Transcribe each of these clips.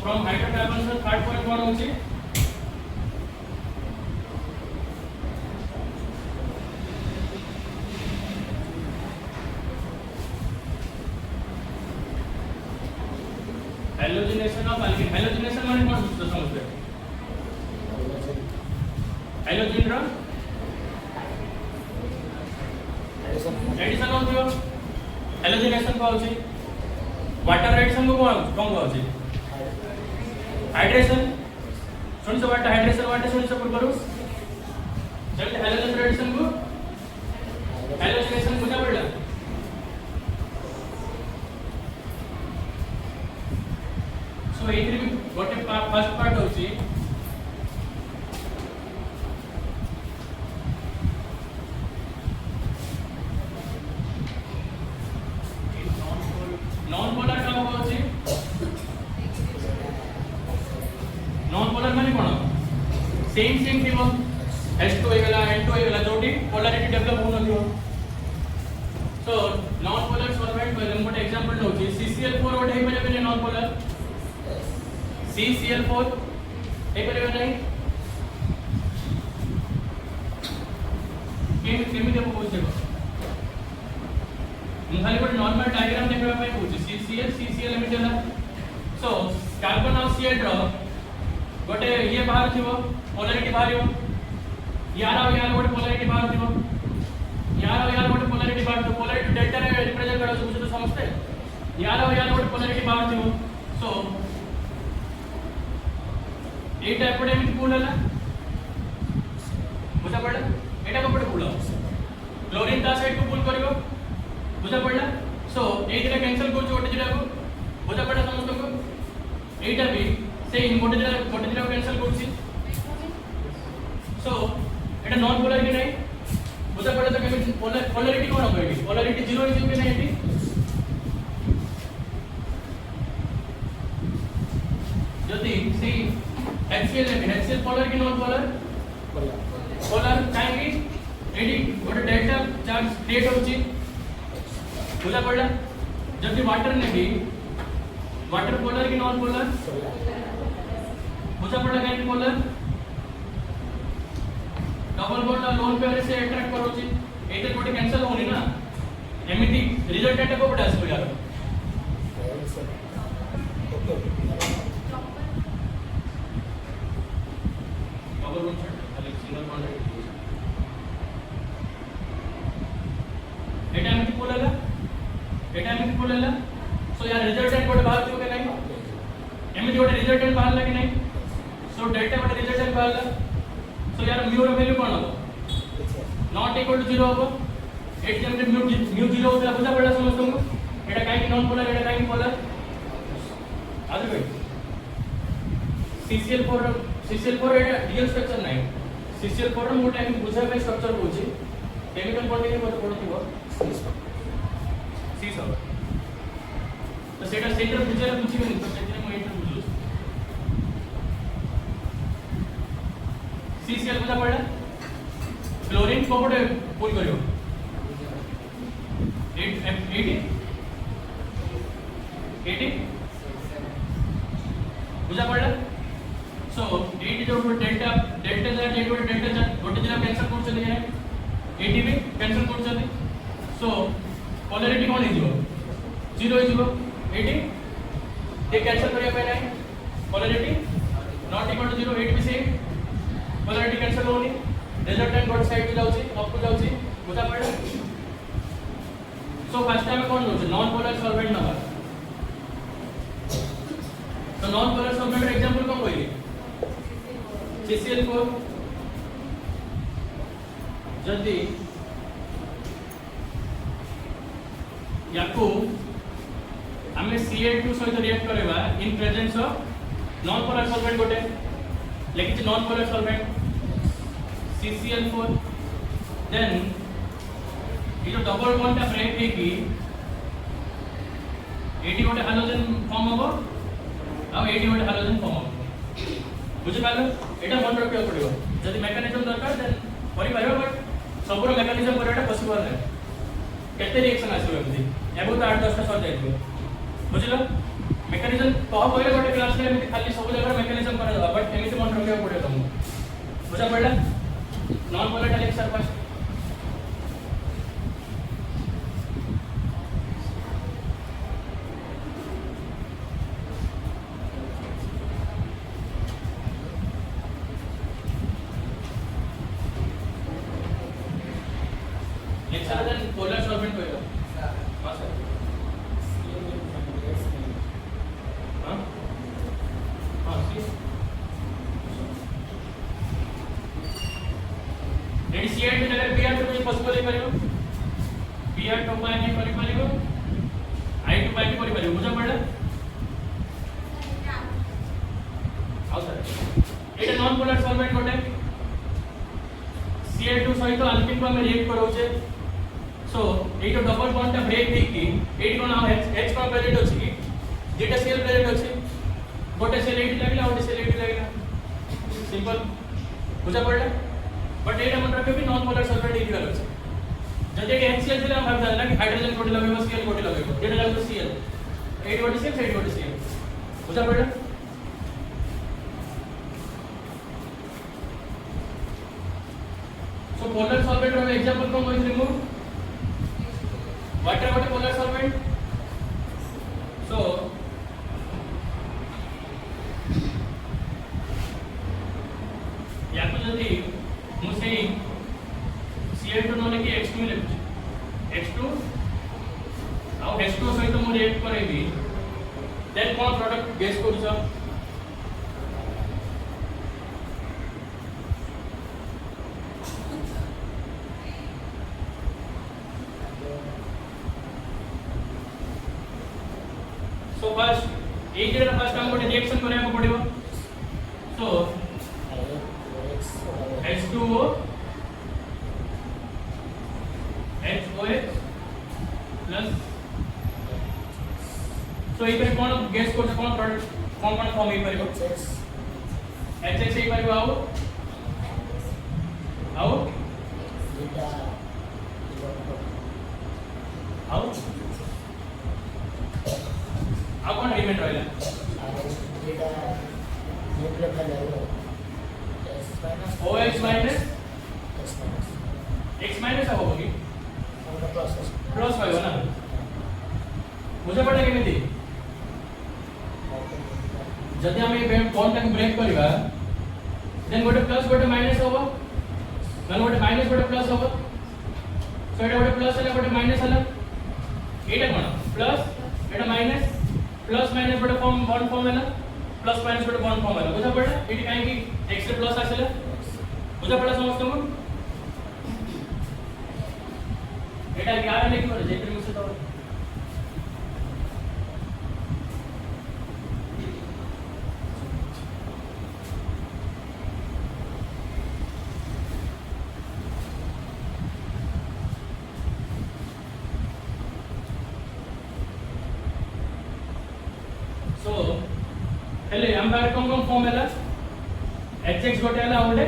from hydrocarbon third point कोन होची halogenation of alkene halogenation माने कोन बुझतो समझते हेलोजिन रो एडिशन होथियो हेलोजिनेशन को होची वाटर एडिशन को कोन होची हाइड्रेशन सुन से वाटर हाइड्रेशन वाटर सुन से पूर्व करू जब हेलोजन एडिशन को हेलोजिनेशन बुझा पड़ला सो एथि गोटे फर्स्ट पार्ट होची नॉन पोलर का होची नॉन पोलर माने कोन सेम थिबो H2 होइगला N2 होइगला जोटी पोलैरिटी डेवलप होनो थियो सो नॉन पोलर सॉल्वेंट में गोटे एग्जांपल होची CCl4 गोटे हे परबे नॉन पोलर CCl4 हे परबे नै केमी देखो पूछ देखो मु खाली गोटे नॉर्मल डायग्राम देखबा पई पूछ CCl एमिटला सो कार्बन और Cl रो गोटे ये बाहर थियो पोलैरिटी बाहर यार गोटे पोलैरिटी बाहर थियो यार गोटे पोलैरिटी बाहर थियो पोलैरिटी डेल्टा रे रिप्रेजेंट करा सब तो समझते यार गोटे पोलैरिटी बाहर थियो सो ए टाइप पडे एमिट पुल हला बुझा पड़ला एटा को पडे पुल क्लोरीन ता साइड को पुल करिवो बुझा पड़ला सो ए दिला कैंसिल कर गोटे दिला को बुझा पड़ला समस्त को एटा भी से इन गोटे दिला कैंसिल करछि सो एटा नॉन पोलर कि नहीं बुझा पड़ला तो केमिट पोलैरिटी कोन होबे पोलैरिटी 0 इज कि नहीं एटी जदी सी HCl पोलर कि नॉन पोलर पोलर काहेकि एडी गोटे डेल्टा चार्ज क्रिएट होची बुझा पड़ला जदी वाटर ने भी वाटर पोलर कि नॉन पोलर बुझा पड़ला काहेकि polar double bond lone pair से अट्रैक्ट करोची एते गोटे कैंसिल होनी ना एमिति रिजल्टेंट को पड़े आसो यार डबल बॉन्ड खाली सिंगल बॉन्ड एटा एमिति पोलला सो यार रिजल्टेंट कोड बाहर थियो के नहीं एमिति गोटे रिजल्टेंट बाहर लगे नहीं सो डेल्टा गोटे रिजल्टेंट बाहर सो यार म्यू रो वैल्यू कोन हो नॉट इक्वल टू 0 हो एट जम म्यू 0 होता बुझा पड़ला समझ तुमको एटा काहे नॉन पोलर एटा काहे पोलर आदि भाई CCl4 एटा रियल स्ट्रक्चर नहीं CCl4 रो मोटा हम बुझा पे स्ट्रक्चर होची केमिकल बॉन्डिंग में पड़थिबो C सब तो सेटा सेंटर बुझाला बुझिबे तो सेटा मैं एटा बुझलु CCl बुझा पड़ला क्लोरीन को गोटे पुल करियो 80 बुझा पड़ला सो 80 जो डेल्टा चार्ज गोटे दिला कैंसिल कर चली है 80 भी कैंसिल कर चली सो पोलैरिटी कोन हिजो 0 हिजो 80 ये कैंसिल करिया पे नहीं पोलैरिटी नॉट इक्वल टू 0 8 भी सेम पोलैरिटी कैंसिल होनी रिजल्टेंट गोट साइड को जाउची अप को जाउची बुझा पड़ला सो फर्स्ट टाइम कोन होछ नॉन पोलर सॉल्वेंट नंबर तो नॉन पोलर सॉल्वेंट एग्जांपल कोन होई CCl4 जल्दी याकू हमें Cl2 सहित रिएक्ट करेबा in presence of non polar solvent गोटे लेकिन non polar solvent CCl4 then ये जो डबल बॉन्ड का ब्रेक है कि 80 गोटे हाइड्रोजन फॉर्म होबो आ 80 गोटे हाइड्रोजन फॉर्म होबो बुझि पालो एटा मन रखियो पड़ियो जदि मेकानिजम दरकार देन करि पारियो बट सबरो मेकानिजम करैटा पॉसिबल नै केते रिएक्शन आसीबो एमती एबो तो 8-10 टा सर जाइबो बुझिलो मेकानिज्म कह कहले गोटे क्लास रे एमती खाली सब जगह मेकानिज्म करा दबा बट एमती मन रखिया पड़े तुमको बुझा पड़ला non volatile surface next other polar solvent होएगा हां सर हां हां सी रेडी सीएट में अगर बीआर तो कोई पॉसिबल है परियो बीआर तो पाए नहीं परियो आई टू पाए नहीं परियो बुझा पड़ला आओ सर एटा नॉन पोलर सॉल्वेंट गोटे Cl2 सहित अल्किन को हम रिएक्ट कराउछे सो एटो डबल बॉन्ड टा ब्रेक हेकी एटी कोन हम H को प्रेजेंट अछि कि जेटा Cl प्रेजेंट अछि गोटे सेल एटी लागला गोटे सेल एटी लागला सिंपल बुझा पड़ला बट एटा मन रखे भी नॉन पोलर सल्फेट एटी वाला अछि जदि के HCl से हम भाग जाना कि हाइड्रोजन कोटी लगेबो Cl कोटी लगेबो जेटा लागतो Cl एटी गोटे Cl एटी गोटे Cl बुझा पड़ला So polar solvent रो एग्जांपल कोन होइछ remove water water polar solvent so या तो जदी मु सेही Cl2 नने कि H2 लेबुछ H2 आउ H2 सहित मु रिएक्ट करैबी देन कोन प्रोडक्ट गेस करूछ सो फर्स्ट एक जरा फर्स्ट हमको रिएक्शन करने को पड़ेगा सो H2O HOH प्लस सो इधर कौन गैस को कौन प्रोडक्ट कौन फॉर्म ही परिबो HH ही परिबो आओ अब कौन एलिमेंट रहला डेटा न्यूक्लियर का जाएगा OH माइनस X माइनस अब होगी प्लस होगा ना मुझे पता केमिति जदि हम ए बॉन्ड तक ब्रेक करबा देन गोटे प्लस गोटे माइनस होबो नन गोटे माइनस गोटे प्लस होबो सो एटा गोटे प्लस हला गोटे माइनस हला एटा cone plus iota minus plus minus गोटे फॉर्म बॉन्ड फॉर्म हैला प्लस माइनस गोटे बॉन्ड फॉर्म हैला बुझा पड़ला एटी काहे कि x रे प्लस आसेला बुझा पड़ला समस्त को एटा याद लेकिन करे जेतरे मुसे तो सो हेले हम बार कोन कोन फॉर्म हैला HX गोटे हैला ओडे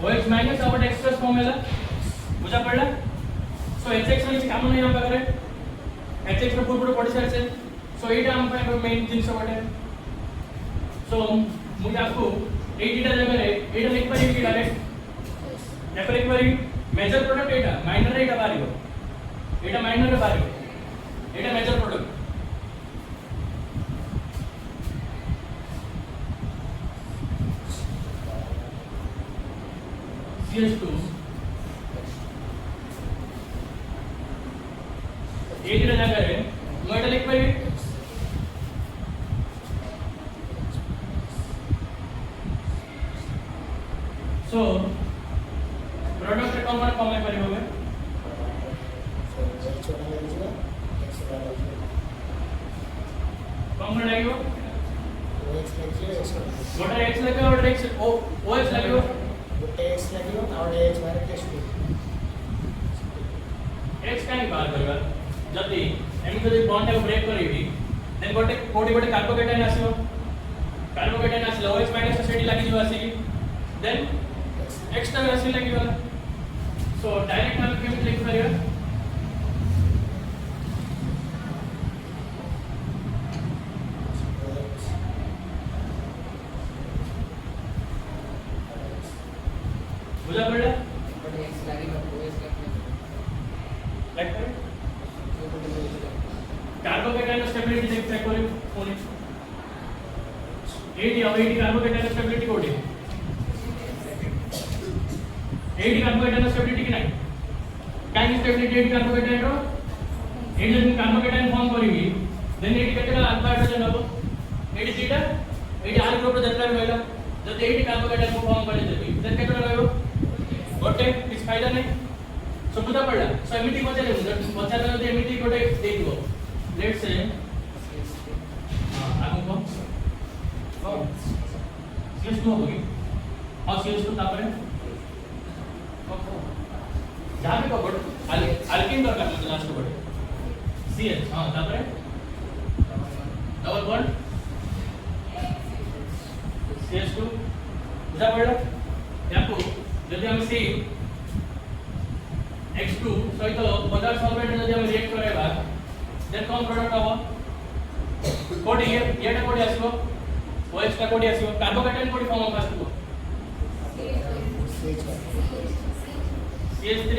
OH माइनस और X प्लस फॉर्म हैला बुझा पड़ला सो HX रे काम नहीं हम पाखरे HX रे पूर्ण पड़ी सार से सो एटा हम पे मेन जिंस गोटे सो मु आपको एटा जगह रे एटा लिख पारी कि डायरेक्ट या लिख पारी मेजर प्रोडक्ट एटा माइनर रे एटा बारियो एटा माइनर रे बारियो एटा मेजर प्रोडक्ट CH2 एक जगह रे मु एटा लिख पारी सो प्रोडक्ट रे कौन कम है परिबो में कम लागियो गोटे x लगे और x OH लगियो गोटे x लगियो और h मारे H2 x काई बात करबा जदी एम जदी बॉन्ड को ब्रेक करबी देन गोटे कोडी गोटे कार्बोकेटाइन आसीबो कार्बोकेटाइन आसीलो OH माइनस एसिड लागि जो आसी देन एक्स्ट्रा एसिड लागि वाला सो डायरेक्ट हम केमित लिख परिबा कार्बोकेटाइन स्टेबिलिटी चेक करियो पुणी एडी अब एडी कार्बोकेटाइन स्टेबिलिटी कोडी एडी कार्बोकेटाइन स्टेबिलिटी कि नाही काई स्टेबिलिटी एडी कार्बोकेटाइन रो एडी जब कार्बोकेटाइन फॉर्म करिवि देन एडी केतेला अल्फा हाइड्रोजन हबो एडी थीटा एडी आर ग्रुप रो जतरा रहला जब एडी कार्बोकेटाइन को फॉर्म करि देबि देन केतेला रहबो गोटे किछ फायदा नहीं सो बुझा पड़ला सो एमिटी पचारे जब एमिटी गोटे देइबो लेट्स से आगो को CS2 होगी और CS2 तापरे जहां भी को अल्किन दरकार मतलब लास्ट को CH हां तापरे डबल बॉन्ड CS2 बुझा पड़ला याको यदि हम सी X2 सहित पदार्थ सॉल्वेंट यदि हम रिएक्ट करेबा देन कोन प्रोडक्ट हबो कोडी येटा कोडी आसीबो OH का कोडी आसीबो कार्बोकेटाइन कोडी फॉर्म ऑफ आसीबो CH3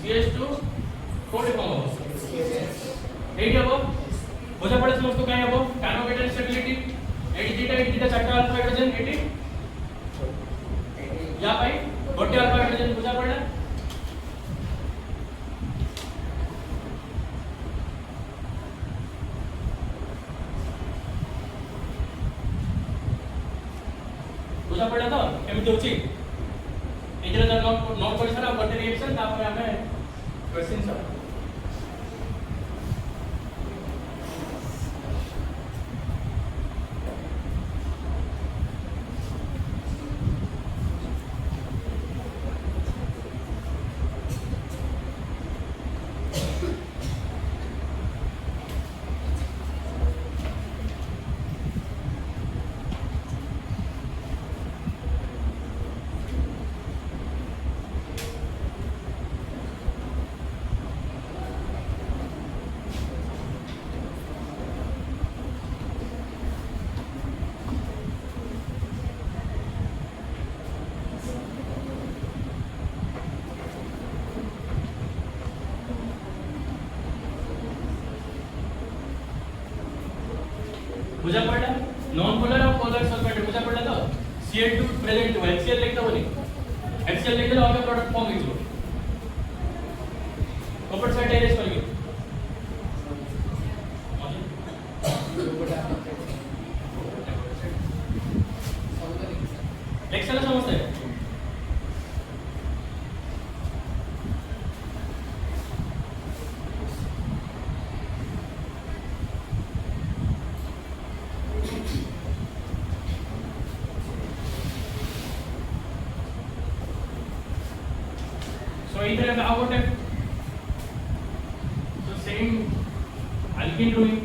CH2 कोडी फॉर्म हबो एडी हबो बुझा पड़े समस्त काई हबो कार्बोकेटाइन स्टेबिलिटी एडी थीटा चारटा अल्फा हाइड्रोजन एडी या भाई गोटे अल्फा हाइड्रोजन बुझा पड़ला बुझा पड़ला तो केमिति होची इधर जब नोट कर सारा गोटे रिएक्शन तापर हमें क्वेश्चन सब बुझा पड़ला नॉन पोलर और पोलर सल्फेट बुझा पड़ला तो Cl2 प्रेजेंट हो HCl लिखता बोली HCl लिख दे और प्रोडक्ट फॉर्म हो कॉपर साइड एरेस कर गयो लेक्चर समझते हैं इधर है आउट है तो सेम अल्किन डूइंग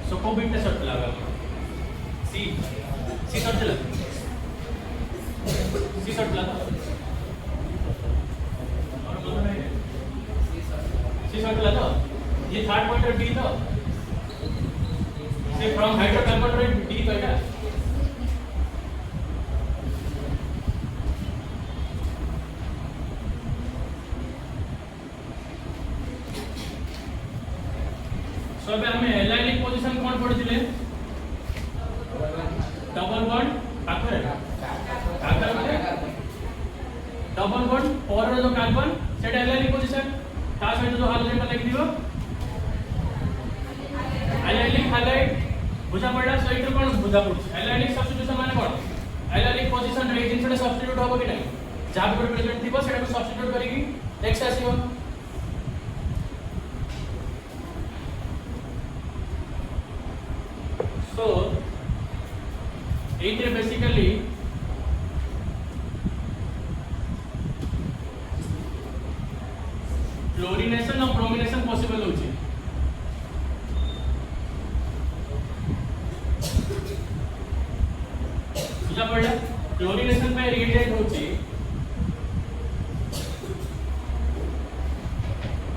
सो को बिट शॉट लगा सी शॉट चला सी शॉट लगा तो ये थर्ड पॉइंटर डी तो से फ्रॉम हाइड्रोकार्बन डी तो क्या सो अब हमें एलाइनिक पोजीशन कोन पड़िथिले डबल बॉन्ड पाखरे डबल बॉन्ड पर जो कार्बन सेटा एलाइनिक पोजीशन ता सहित जो हाइड्रोजन का लिख दियो एलाइनिक हाइलाइट बुझा पड़ला सहित कोन बुझा पड़छ एलाइनिक सब्स्टिट्यूशन माने कोन एलाइनिक पोजीशन रे जिनसे सब्स्टिट्यूट होबो कि नहीं जहां पर प्रेजेंट थिबो सेटा को सब्स्टिट्यूट करिकि x आसीबो सो एथे बेसिकली फ्लोरिनेशन और ब्रोमिनेशन पॉसिबल होची बुझा पड़ला क्लोरिनेशन पे रिएक्टेंट होची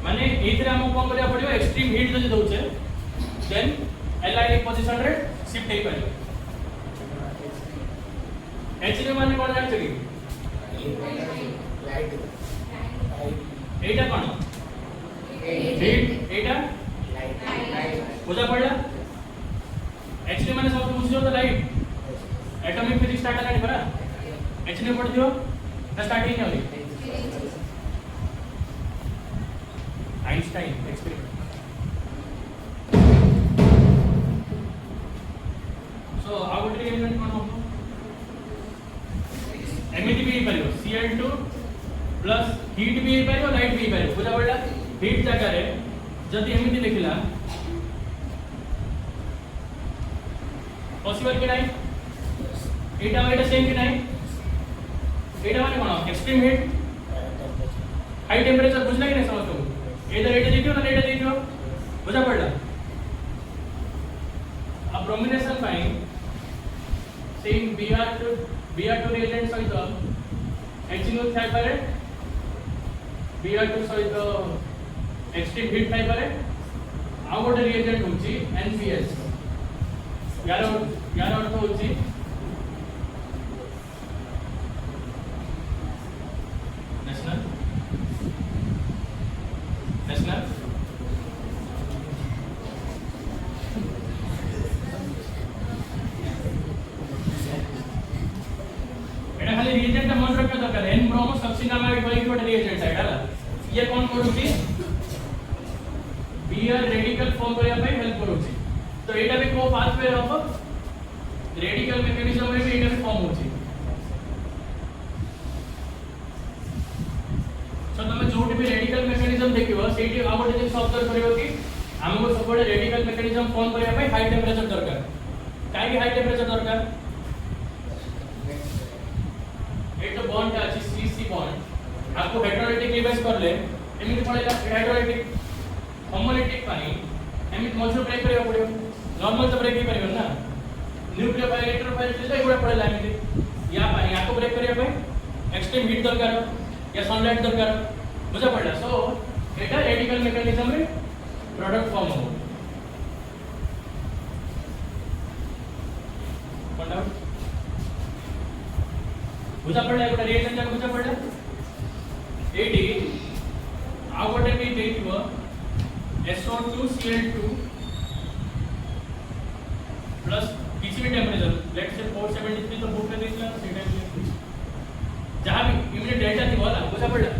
माने एथरे हम कोन करिया पड़ियो एक्सट्रीम हीट जदि दउचे देन एलाइनिक पोजीशन रे शिफ्ट हे परियो एचडी माने कोन जान छकी लाइट एटा कोन हीट एटा लाइट बुझा पड़ला एचडी माने सब बुझियो तो लाइट एटॉमिक फिजिक्स स्टार्ट करनी पड़ा एचडी पढ़ दियो ना स्टार्टिंग नहीं होगी आइंस्टाइन एक्सपेरिमेंट सो आ गोटे एलिमेंट कोन होबो एमिति भी परियो Cl2 प्लस हीट भी परियो लाइट भी परियो बुझा पड़ला हीट जगह रे जदी एमिति देखिला पॉसिबल कि नहीं एटा सेम कि नहीं एटा माने कोन एक्सट्रीम हीट हाई टेंपरेचर बुझला कि नहीं समझ तो इधर एटा देखियो ना एटा देखियो बुझा पड़ला अब bromination fine same Br2 reagent सहित HNO थाई पारे Br2 सहित एक्सट्रीम हीट थाई पारे आ गोटे रिएजेंट होची NCS यार अर्थ होची नेशनल एटा खाली रिएजेंट मन रखियो दरकार एन ब्रोमो सक्सिनामाइड बोली गोटे रिएजेंट है डाला ये कोन करूची Br रेडिकल फॉर्म करिया पे हेल्प करूची तो एटा भी को पाथवे ऑफ रेडिकल मैकेनिज्म में भी एटा भी फॉर्म होची तो तमे जोट भी रेडिकल मैकेनिज्म देखियो सेठी आ गोटे जिस ऑब्जर्व करियो कि हमको सबले रेडिकल मैकेनिज्म फॉर्म करिया पे हाई टेंपरेचर दरकार काहे कि हाई टेंपरेचर दरकार एक तो बॉन्ड अछि CC बॉन्ड आपको हेटेरोलिटिक रिवर्स कर ले एमिति पड़ेगा हेटेरोलिटिक होमोलिटिक पानी एमिति मजो ब्रेक करिया पड़ियो नॉर्मल तो ब्रेक ही परियो ना न्यूक्लियोफाइल इलेक्ट्रोफाइल से एगुडा पड़ेला एमिति या पानी आपको ब्रेक करिया पे एक्सट्रीम हीट दरकार या सनलाइट दरकार बुझा पड़ला सो एटा रेडिकल मैकेनिज्म रे प्रोडक्ट फॉर्म हो पड़ला बुझा पड़ला एगुडा रिएक्शन जाक बुझा पड़ला एटी आ गोटे भी देखिबो SO2Cl2 प्लस किसी भी टेंपरेचर लेट्स से 473 तो बुक में देखला से टाइम जहां भी इमीडिएट डेल्टा थी वाला बुझा पड़ला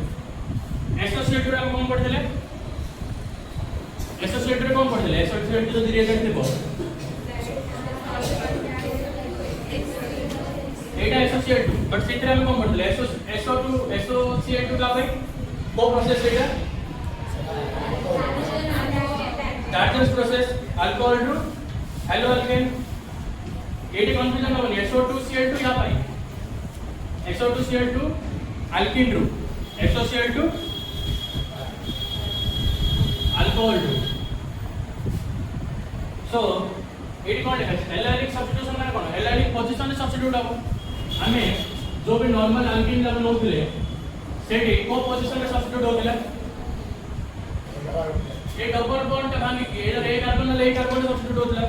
SO2 रे हम कौन पढ़ले SO2 रे कौन पढ़ले SO2 जो रिएजेंट थी बहुत एटा SO2 बट सीधे हम कौन पढ़ले SO2 का भाई को प्रोसेस एटा Darzens process alcohol to haloalkane एटी कंफ्यूजन होनी SO2Cl2 या भाई SO2Cl2 alkene group SOCl2 alcohol to सो एटी कोन एलाइनिक सब्स्टिट्यूशन माने कोन एलाइनिक पोजीशन रे सब्स्टिट्यूट हो हमें जो भी नॉर्मल अल्कीन लेवल होतले सेठी को पोजीशन रे सब्स्टिट्यूट होतले ए डबल बॉन्ड भांगी के इधर एक कार्बन ले एक कार्बन सब्स्टिट्यूट होतला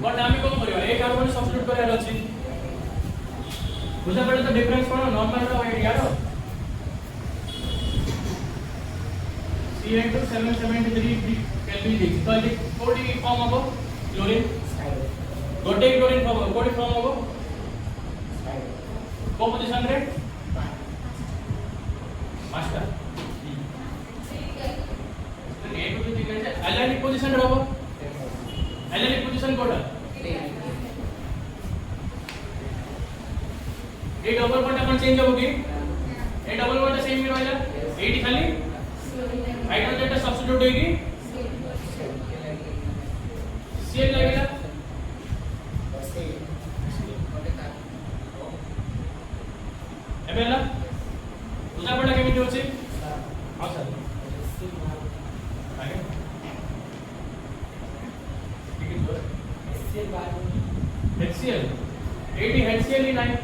बट आमी कोन करियो एक कार्बन सब्स्टिट्यूट करार अछि बुझा पड़े तो डिफरेंस कोन नॉर्मल रो यार Cl2 773 केल्विन लिख तो ये कोडी फॉर्म हो क्लोरीन गोटे क्लोरीन फॉर्म कोडी फॉर्म हो को पोजीशन रे मास्टर एक तो ठीक है एलाइनिक पोजीशन रे हो एलाइनिक पोजीशन कोडा A double bond upon change होगी ए डबल बॉन्ड सेम ही रहेगा एटी खाली हाइड्रोजन का सब्स्टिट्यूट होगी Cl लगेगा एबेला बुझा पड़ा केमिति होची हां सर आगे ठीक है HCl एटी HCl ही नहीं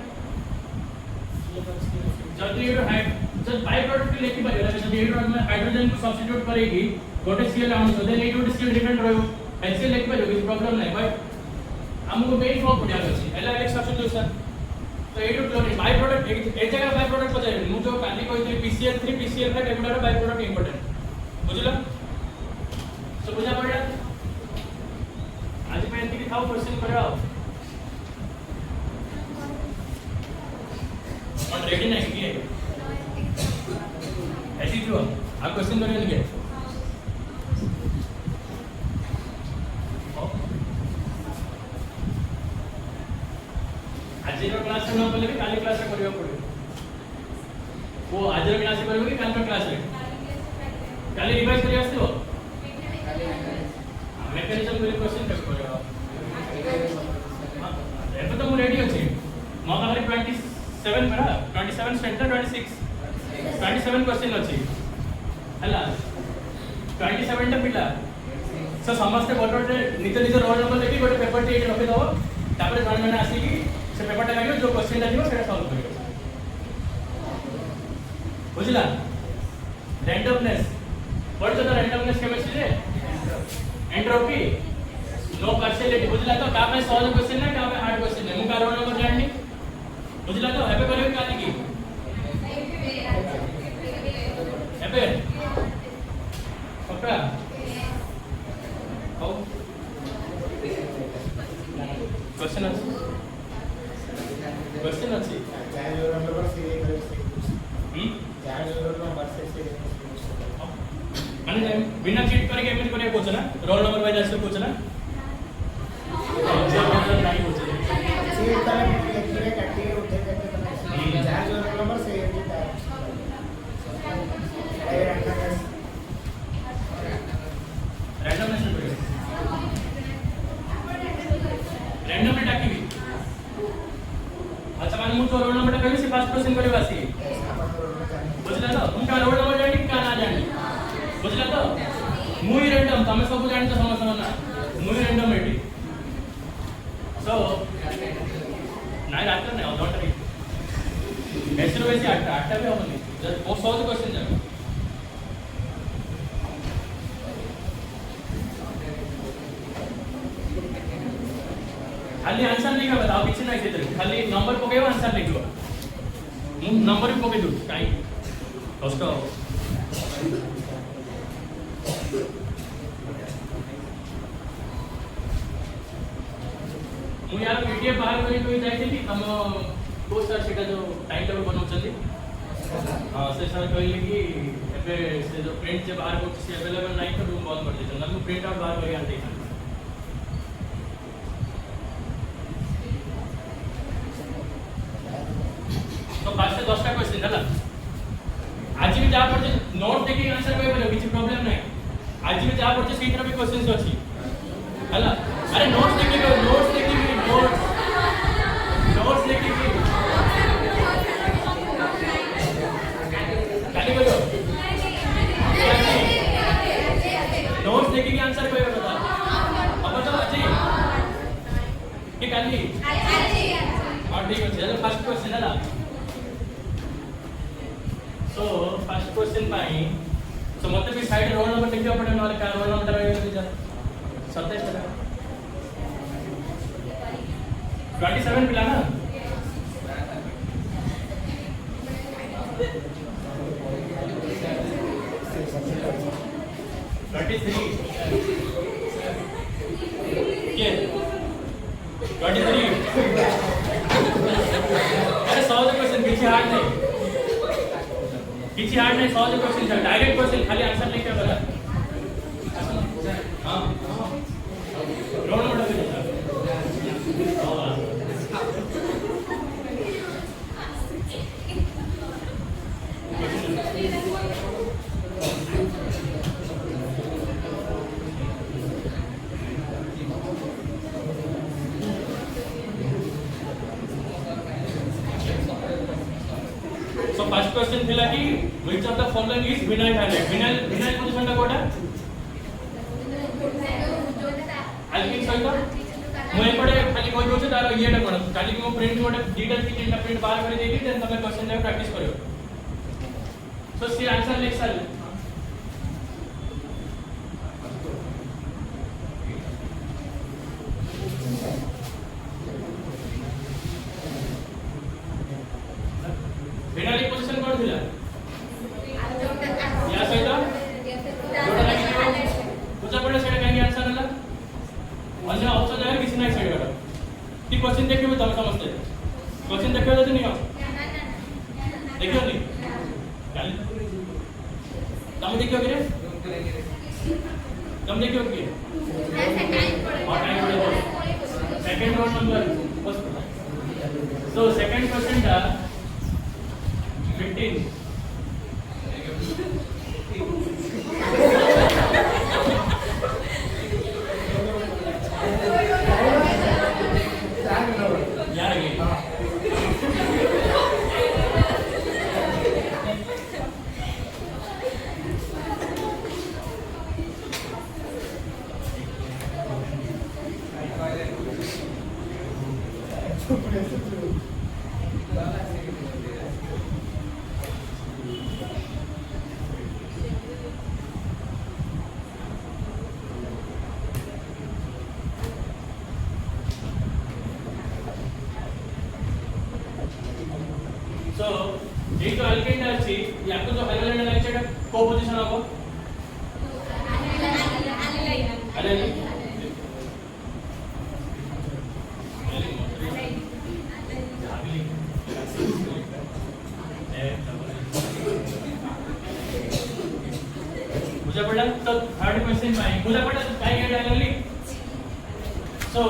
जब ये जब बाय प्रोडक्ट के लेके बनेगा जब ये में हाइड्रोजन को सब्स्टिट्यूट करेगी गोटे सीएल आउन देन एट गोटे सीएल डिफरेंट रहयो एचसीएल लिख पारो किछ प्रॉब्लम नै बट हमको मेन फॉर्म पडिया अछि एलआईएक्स सब्स्टिट्यूशन तो एट क्लोरीन बाय प्रोडक्ट ए जगह बाय प्रोडक्ट पजाय मु जो काली कहते पीसीएल3 पीसीएल5 एगुडा बाय प्रोडक्ट इंपोर्टेंट बुझलो सो बुझा पड़ला आज पे एंती की थाउ क्वेश्चन करो और रेडी नहीं किए ऐसी क्यों आप क्वेश्चन करें नहीं आज क्लास में बोले कि काली क्लास में करियो पड़े वो आज क्लास में करियो कि काल क्लास में काली रिवाइज करियो आस्तो मैकेनिज्म के क्वेश्चन कर करियो एबे तो मु रेडी अछि मो पाखरे 27 परा 27 सेंटर 27 क्वेश्चन अछि हला 27 टा पिला सो समस्त बोर्ड निज निज रोल नंबर लेके गोटे पेपर टे रखि दो तापर जण जण आसी कि से पेपर टा काढियो जो क्वेश्चन टा दियो सेटा सॉल्व करियो बुझला randomness what is the randomness chemistry रे एंट्रोपी नो पार्शियलिटी बुझला तो का में सॉल्व क्वेश्चन ना का में हार्ड क्वेश्चन है मु का रोल नंबर जाननी बुझला तो एबे करियो काली की एबे पक्का हो क्वेश्चन अछि क्वेश्चन अछि चार रोल नंबर से चार रोल नंबर से माने बिना चीट करके एमएल करे पूछ ना रोल नंबर वाइज ऐसे पूछ ना जो मतलब नहीं पूछ से तरह लिखिए काटिए उठे करके चार रोल नंबर से रैंडम में डाकी अच्छा मान मु तो रोल नंबर कहि से फर्स्ट क्वेश्चन करे बासी बुझला तो उनका रोल नंबर जानी का ना जानी बुझला तो मु ही रैंडम तमे सब जानि तो समझ ना मु ही रैंडम एटी सो नाइ रात नहीं ऑन डॉट ऐसे वैसे आठटा भी होनी जस्ट वो 100 क्वेश्चन जाए खाली आंसर लिखा बताओ पीछे नहीं देते खाली नंबर पकेबो आंसर लिखो मु नंबर भी पके दू काई दोस्तो मु यार पीडीएफ बाहर करी कोई जाइथिली हम को सर सेटा जो टाइम टेबल बनाउछथि हां से सर कहले कि एबे से जो प्रिंट जे बाहर को से अवेलेबल नहीं तो रूम बंद कर देते हम प्रिंट आउट बाहर करी आनते हैं तो 5 से 10 टा क्वेश्चन हला आज भी जा पड़ते नोट देखि आंसर कोई बोले किछ प्रॉब्लम नहीं आज भी जा पड़ते सही तरह भी क्वेश्चंस अछि हला अरे नोट्स देखि नोट्स देखि काली बोलो नोट्स देखि आंसर कोई बता अब बताओ अजी कि काली और ठीक है चलो फर्स्ट क्वेश्चन हला सो फर्स्ट क्वेश्चन पाई सो मते भी साइड रोल नंबर लिखियो पड़े नले का रोल नंबर रहयो जा 27 टका 27 पिला ना ये 23 अरे 100 क्वेश्चन पीछे हार्ड नहीं किसी हार्ड नहीं 100 क्वेश्चन है डायरेक्ट क्वेश्चन खाली आंसर लिख के बता हां रोल नंबर दे दो So first question थिला कि which of the following is vinyl halide vinyl position टा कोटा alkene सहित মই पड़े खाली कोइ दोछ तार येटा कोन खाली को प्रिंट कोटा डिटेल की तीनटा प्रिंट बाहर कर देगी देन तमे क्वेश्चन जा प्रैक्टिस करियो सो सी आंसर लिख साल अन्य ऑप्शन है किसी ना साइड करो ठीक क्वेश्चन देखियो भी तुम समझते क्वेश्चन देखियो तो नहीं हो देखियो नहीं तुम देखियो कि तुम देखियो कि और टाइम पड़ेगा second road number so second question था 15 यार ये सो ये जो अल्केन আছে याको जो हाइड्रोजन डाइऑक्साइड को पोजीशन होगा अरे मुझे पड़ा तो थर्ड क्वेश्चन में मुझे पड़ा काय गेट आलेली सो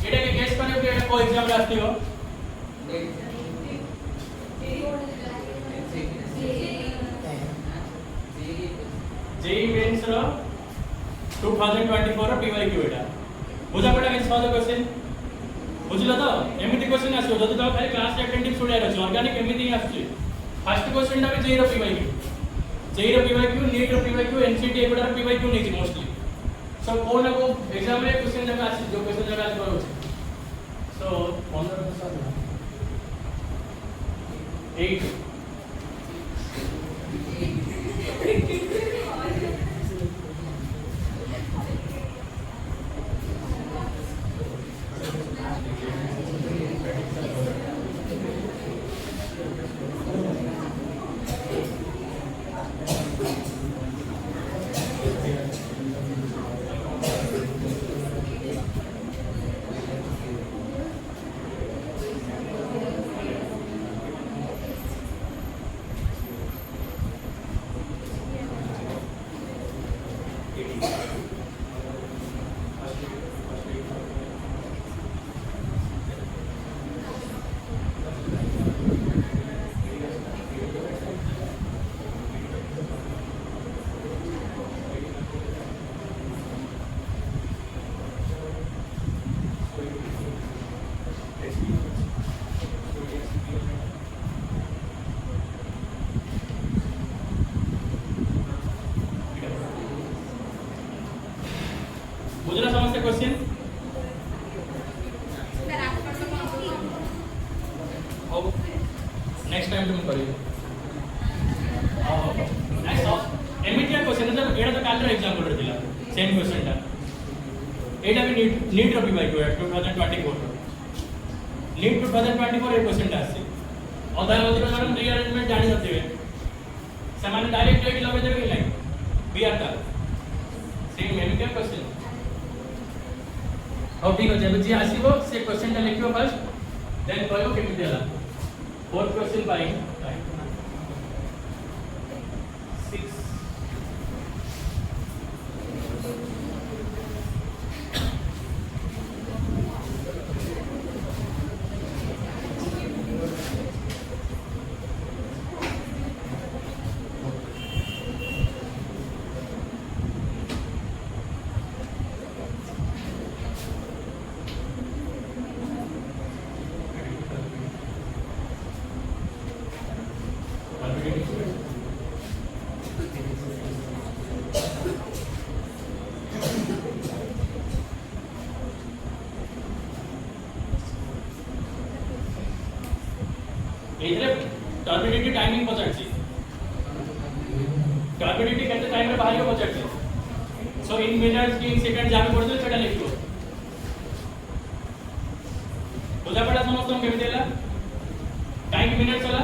एटा के गेस करने के को एग्जाम रास्ते हो जेई मेंस रो 2024 रो पीवाईक्यू एटा बुझा पड़ा कैसे सॉल्व क्वेश्चन बुझला तो एमिति क्वेश्चन आसो जदि तो खाली क्लास अटेंडिंग स्टूडेंट अछि ऑर्गेनिक एमिति आछि फर्स्ट क्वेश्चन टा भी जेई रो पीवाईक्यू नीट रो पीवाईक्यू एनसीटी एगुडा रो पीवाईक्यू नै छी मोस्टली सो को ना को एग्जाम रे क्वेश्चन जगह आछि जो क्वेश्चन जगह आछि करो सो 15 8 बुझला समझते क्वेश्चन अब नेक्स्ट टाइम तुम करियो नेक्स्ट एमिटिया क्वेश्चन जब एडा तो कालर एग्जाम कोड दिला सेम क्वेश्चन टा एडा भी नीट रो पीवाईक्यू 2024 नीट 2024 ए क्वेश्चन टा आसी अधा अधिक मैडम रीअरेंजमेंट जानि नथिबे समान डायरेक्ट रेट लगे देबे कि नहीं बिआर का सेम एमिटिया क्वेश्चन अब ठीक है जी आसीबो से क्वेश्चन टा लिखियो फर्स्ट देन कहयो केमिति हला फोर्थ क्वेश्चन पाई 6 एथरे टर्बिडिटी टाइमिंग पचारछि टर्बिडिटी केते टाइम रे बाहर पचारछि सो इन मिनट्स की इन सेकंड जाबे पड़तो सेटा लिखियो बुझा पड़ा समस्त केमिति हला टाइम मिनट्स हला